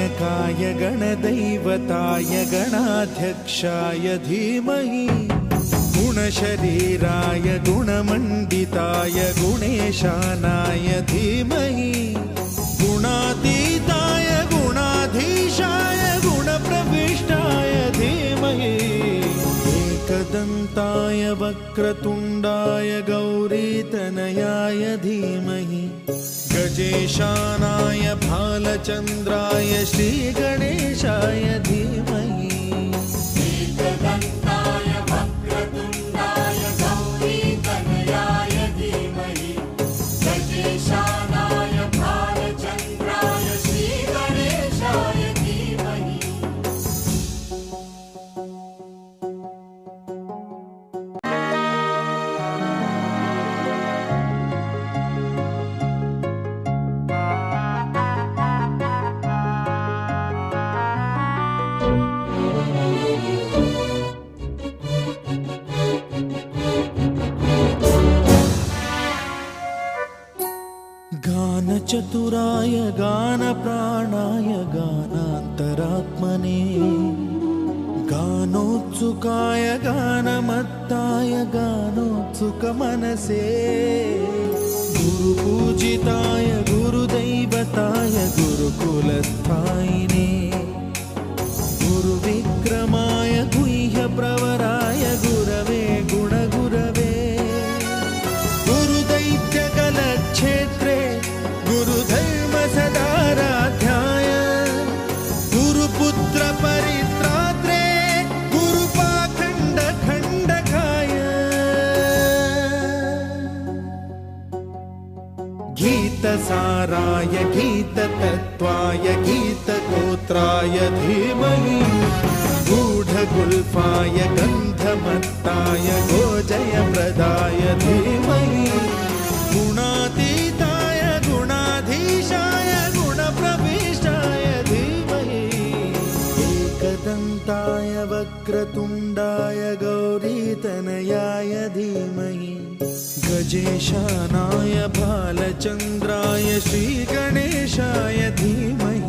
गणनायकाय गणदैवताय गणाध्यक्षाय धीमहि गुणशरीराय गुणमण्डिताय गुणेशानाय धीमहि गुणातीताय गुणाधीशाय गुणप्रविष्टाय धीमहि एकदन्ताय वक्रतुण्डाय गौरीतनयाय धीमहि गजेशानाय भालचन्द्राय श्रीगणेशाय धीमहि एकदन्ताय वक्रतुण्डाय गौरीतनयाय धीमहि गजेशानाय भालचन्द्राय श्रीगणेशाय धीमहि गानचतुराय गानप्राणाय गानान्तरात्मने गानोत्सुकाय गानमत्ताय गानोत्सुकमनसे गुरुपूजिताय गुरुदैवताय गुरुकुलस्थायिने गुरुविक्रमाय गुह्यप्रवराय गुरवे गुणगुरवे गुरुदैत्यकलक्षेत्रे गुरुधर्मसदाराध्याय गुरुपुत्रपरित्रात्रे गुरुपाखण्डखण्डकाय गीतसाराय गीततत्त्वाय गीतगोत्राय धीमहि गूढगुल्फाय गन्धमत्ताय गोजयप्रदाय धीमहि गुणातीताय गुणाधीशाय गुणप्रविष्टाय धीमहि एकदन्ताय वक्रतुण्डाय गौरीतनयाय धीमहि गजेशानाय भालचन्द्राय श्रीगणेशाय धीमहि